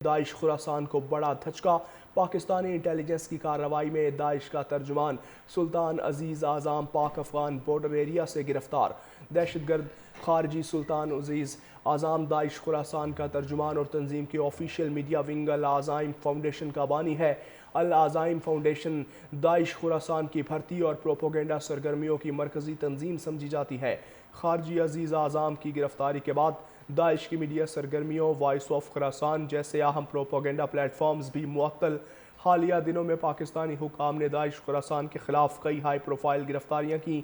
داعش خراسان کو بڑا دھچکا، پاکستانی انٹیلیجنس کی کارروائی میں داعش کا ترجمان سلطان عزیز اعظم پاک افغان بارڈر ایریا سے گرفتار۔ دہشت گرد خارجی سلطان عزیز اعظم داعش خراسان کا ترجمان اور تنظیم کے آفیشیل میڈیا ونگ العزائم فاؤنڈیشن کا بانی ہے۔ العزائم فاؤنڈیشن داعش خراسان کی بھرتی اور پروپیگنڈا سرگرمیوں کی مرکزی تنظیم سمجھی جاتی ہے۔ خارجی عزیز اعظم کی گرفتاری کے بعد داعش کی میڈیا سرگرمیوں، وائس آف خراسان جیسے اہم پروپیگنڈا پلیٹ فارمز بھی معطل۔ حالیہ دنوں میں پاکستانی حکام نے داعش خراسان کے خلاف کئی ہائی پروفائل گرفتاریاں کی۔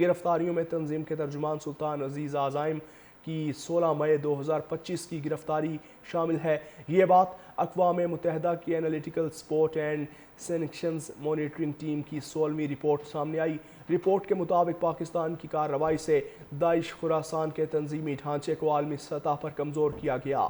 گرفتاریوں میں تنظیم کے ترجمان سلطان عزیز اعظم کی 16 مئی 2025 کی گرفتاری شامل ہے۔ یہ بات اقوام متحدہ کی analytical support and sanctions monitoring team کی 16ویں رپورٹ سامنے آئی۔ رپورٹ کے مطابق پاکستان کی کارروائی سے داعش خراسان کے تنظیمی ڈھانچے کو عالمی سطح پر کمزور کیا گیا۔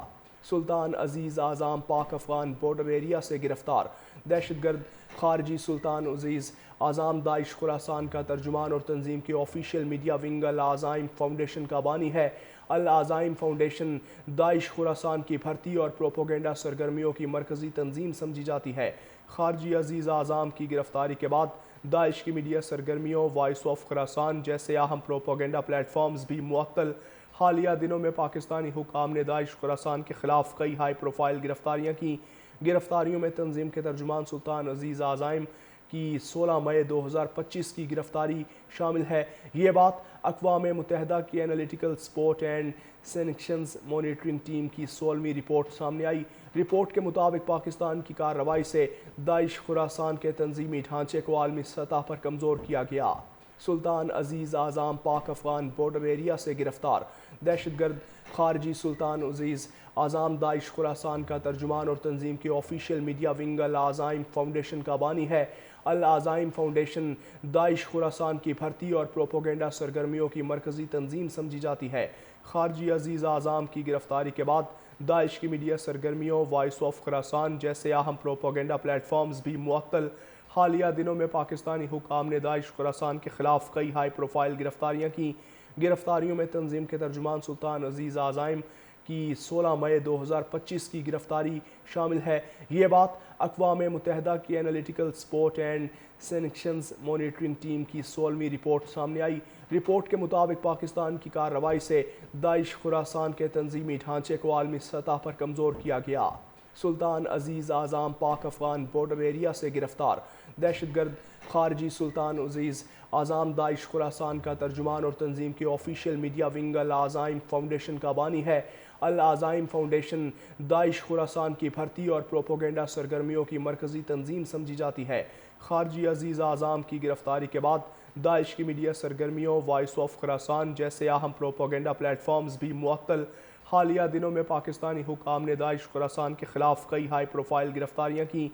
سلطان عزیز اعظم پاک افغان بارڈر ایریا سے گرفتار۔ دہشت گرد خارجی سلطان عزیز اعظم داعش خراسان کا ترجمان اور تنظیم کے آفیشیل میڈیا ونگ العزائم فاؤنڈیشن کا بانی ہے۔ العزائم فاؤنڈیشن داعش خراسان کی بھرتی اور پروپیگنڈا سرگرمیوں کی مرکزی تنظیم سمجھی جاتی ہے۔ خارجی عزیز اعظم کی گرفتاری کے بعد داعش کی میڈیا سرگرمیوں، وائس آف خراسان جیسے اہم پروپیگنڈا پلیٹ فارمز بھی معطل۔ حالیہ دنوں میں پاکستانی حکام نے داعش خراسان کے خلاف کئی ہائی پروفائل گرفتاریاں کی۔ گرفتاریوں میں تنظیم کے ترجمان سلطان عزیز اعظم کی 16 مئی 2025 کی گرفتاری شامل ہے۔ یہ بات اقوام متحدہ کی analytical support and sanctions monitoring team کی 16ویں رپورٹ سامنے آئی۔ رپورٹ کے مطابق پاکستان کی کارروائی سے داعش خراسان کے تنظیمی ڈھانچے کو عالمی سطح پر کمزور کیا گیا۔ سلطان عزیز اعظم پاک افغان بارڈر ایریا سے گرفتار۔ دہشت گرد خارجی سلطان عزیز اعظم داعش خراسان کا ترجمان اور تنظیم کے آفیشیل میڈیا ونگ العزائم فاؤنڈیشن کا بانی ہے۔ العزائم فاؤنڈیشن داعش خراسان کی بھرتی اور پروپیگنڈا سرگرمیوں کی مرکزی تنظیم سمجھی جاتی ہے۔ خارجی عزیز اعظم کی گرفتاری کے بعد داعش کی میڈیا سرگرمیوں، وائس آف خراسان جیسے اہم پروپیگنڈا پلیٹ فارمز بھی معطل۔ حالیہ دنوں میں پاکستانی حکام نے داعش خراسان کے خلاف کئی ہائی پروفائل گرفتاریاں کی۔ گرفتاریوں میں تنظیم کے ترجمان سلطان عزیز اعظم کی 16 مئی 2025 کی گرفتاری شامل ہے۔ یہ بات اقوام متحدہ کی analytical support and sanctions monitoring team کی 16ویں رپورٹ سامنے آئی۔ رپورٹ کے مطابق پاکستان کی کارروائی سے داعش خراسان کے تنظیمی ڈھانچے کو عالمی سطح پر کمزور کیا گیا۔ سلطان عزیز اعظم پاک افغان بارڈر ایریا سے گرفتار۔ دہشت گرد خارجی سلطان عزیز اعظم داعش خراسان کا ترجمان اور تنظیم کے آفیشیل میڈیا ونگ العزائم فاؤنڈیشن کا بانی ہے۔ العزائم فاؤنڈیشن داعش خراسان کی بھرتی اور پروپیگنڈا سرگرمیوں کی مرکزی تنظیم سمجھی جاتی ہے۔ خارجی عزیز اعظم کی گرفتاری کے بعد داعش کی میڈیا سرگرمیوں، وائس آف خراسان جیسے اہم پروپیگنڈا پلیٹ فارمز بھی معطل۔ حالیہ دنوں میں پاکستانی حکام نے داعش خراسان کے خلاف کئی ہائی پروفائل گرفتاریاں کی۔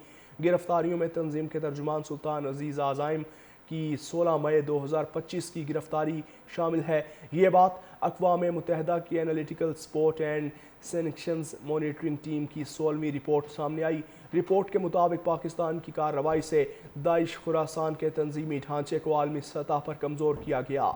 گرفتاریوں میں تنظیم کے ترجمان سلطان عزیز اعظم کی 16 مئی 2025 کی گرفتاری شامل ہے۔ یہ بات اقوام متحدہ کی analytical support and sanctions monitoring team کی 16ویں رپورٹ سامنے آئی۔ رپورٹ کے مطابق پاکستان کی کارروائی سے داعش خراسان کے تنظیمی ڈھانچے کو عالمی سطح پر کمزور کیا گیا۔